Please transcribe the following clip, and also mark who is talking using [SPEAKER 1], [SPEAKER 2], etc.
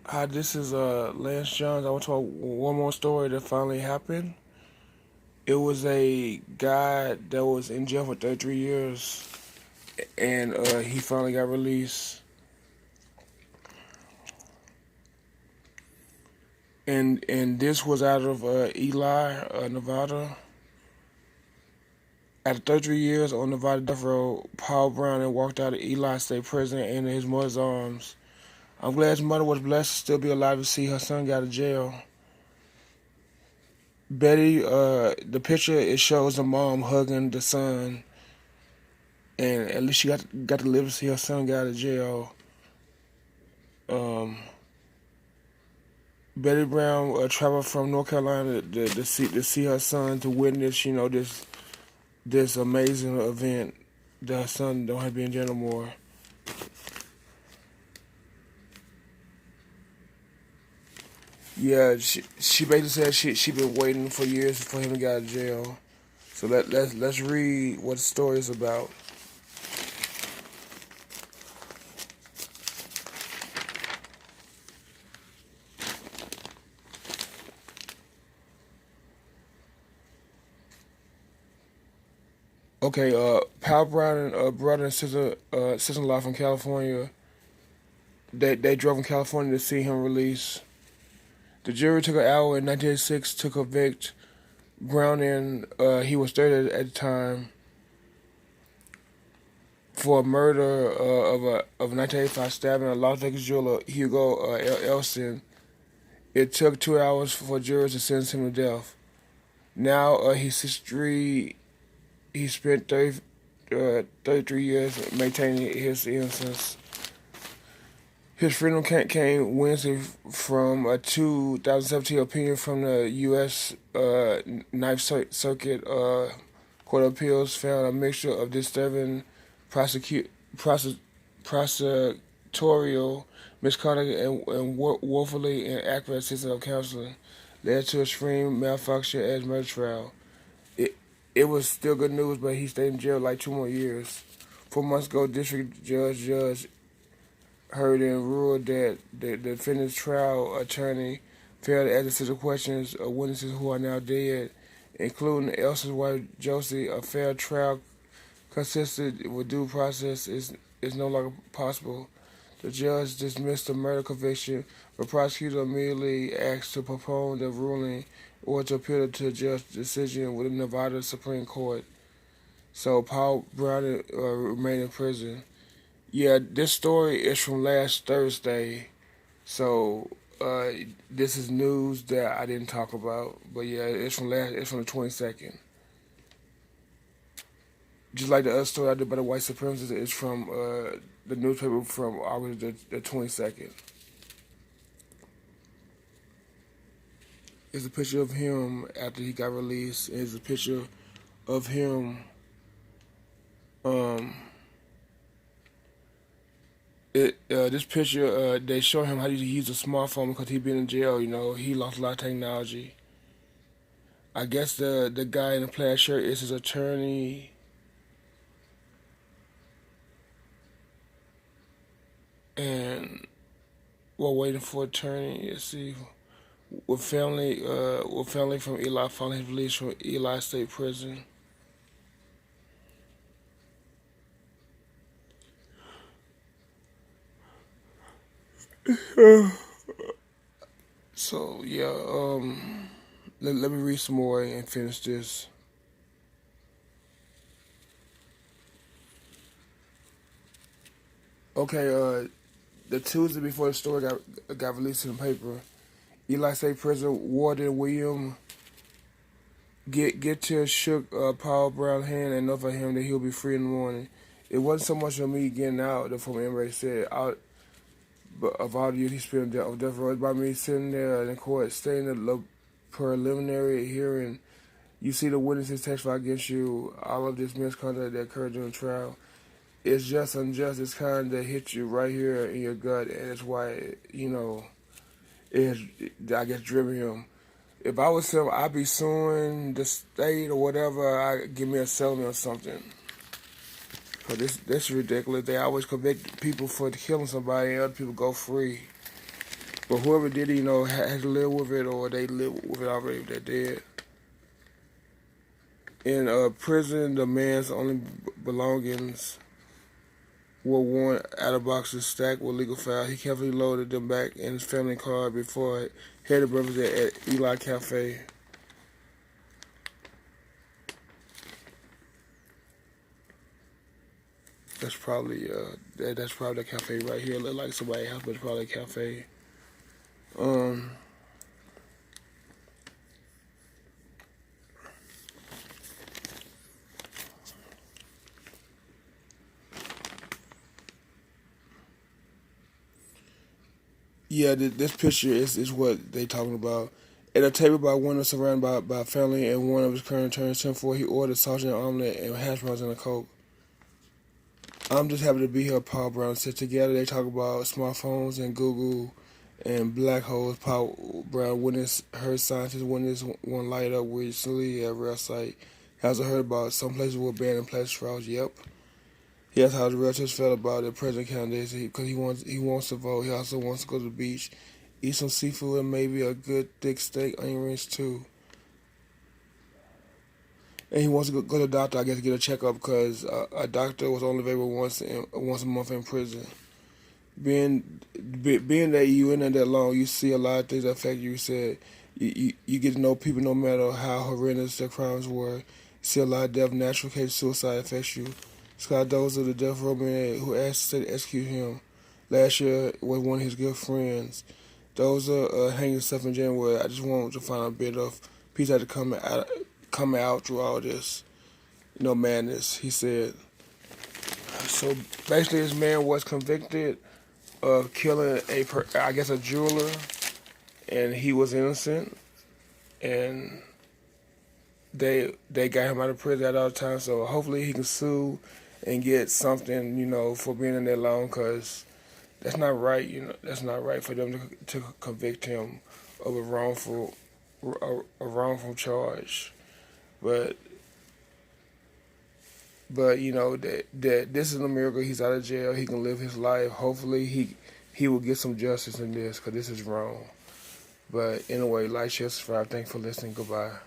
[SPEAKER 1] Hi, this is Lance Jones. I want to tell one more story that finally happened. It was a guy that was in jail for 33 years, and he finally got released. And this was out of Ely, Nevada. After 33 years on Nevada death row, Paul Brown walked out of Ely State Prison into his mother's arms. I'm glad his mother was blessed to still be alive to see her son get out of jail. Betty, the picture it shows the mom hugging the son, and at least she got to live to see her son get out of jail. Um, Betty Brown traveled from North Carolina to see her son, to witness this amazing event that her son don't have to be in jail no more. Yeah, she basically said she been waiting for years for him to get out of jail. So let's read what the story is about. Okay, Pal Brown and brother and sister-in-law from California. They drove from California to see him released. The jury took an hour in 1986 to convict Brown, and he was 30 at the time, for a murder of a 1985 stabbing of Las Vegas jeweler Hugo Elson. It took 2 hours for jurors to sentence him to death. Now he's 63. He spent 33 years maintaining his innocence. His freedom came Wednesday from a 2017 opinion from the U.S. Ninth Circuit Court of Appeals found a mixture of disturbing prosecutorial misconduct and woefully inaccurate system of counseling led to extreme malfunction as murder trial. It it was still good news, but he stayed in jail like 2 more years. 4 months ago, District Judge heard and ruled that the defendant's trial attorney failed to answer civil questions of witnesses who are now dead, including Elsa's wife Josie. A fair trial consistent with due process is no longer possible. The judge dismissed the murder conviction, but prosecutor immediately asked to postpone the ruling or to appeal to the judge's decision with the Nevada Supreme Court. So Paul Brown remained in prison. Yeah, this story is from last Thursday, so uh, this is news that I didn't talk about. But yeah, it's from the 22nd. Just like the other story I did about the white supremacists, it's from the newspaper from August the 22nd. It's a picture of him after he got released. It's a picture of him. Um, this picture they show him how to use a smartphone because he been in jail. He lost a lot of technology. I guess the guy in the plaid shirt is his attorney. And we're waiting for attorney. Let's see. With family from Eli finally released from Eli State Prison. So yeah, let me read some more and finish this. Okay, the Tuesday before the story got released in the paper, Eli State Prison Warden William Get shook Paul Brown's hand and notified him that he'll be free in the morning. It wasn't so much of me getting out, the former inmate said, out but of all the years he spent on death row. It's by me sitting there in the court, staying in the preliminary hearing. You see the witnesses testify against you, all of this misconduct that occurred during the trial. It's just unjust. It's kind that hit you right here in your gut, and it's why, it I guess, driven him. If I was him, I'd be suing the state or whatever. I give me a settlement or something. Cause this is ridiculous. They always convict people for killing somebody, and other people go free. But whoever did it, had to live with it, or they live with it already if they're dead. In prison, the man's only belongings were worn out of boxes stacked with legal files. He carefully loaded them back in his family car before headed breakfast at Eli Cafe. That's probably that's probably the cafe right here. Look like somebody's house, but it's probably a cafe. Um, yeah, this picture is what they talking about. At a table by window surrounded by family and one of his current turns 10-4, he ordered sausage and omelet and hash browns and a Coke. I'm just happy to be here, Paul Brown said. Together they talk about smartphones and Google and black holes. Paul Brown heard scientists witness one light up recently at a rare site. He also heard about some places were banning plastic straws. Yep. He asked how the relatives felt about the president candidates because he wants to vote. He also wants to go to the beach, eat some seafood and maybe a good thick steak, onion rings too. And he wants to go to the doctor, I guess, to get a checkup because a doctor was only available once a month in prison. Being that you in there that long, you see a lot of things that affect you. You said you get to know people no matter how horrendous their crimes were. You see a lot of death, natural case suicide affects you. Scott Dozer, the death row man who asked the state to execute him last year, was one of his good friends. Dozer hanging himself in January. I just wanted to find a bit of peace had to come out through all this, madness. He said. So basically, this man was convicted of killing a jeweler, and he was innocent, and they got him out of prison at all times. So hopefully he can sue and get something, for being in there long, because that's not right. That's not right for them to convict him of a wrongful charge. But that this is a miracle. He's out of jail. He can live his life. Hopefully he will get some justice in this because this is wrong. But anyway, like, share, subscribe. Thanks for listening. Goodbye.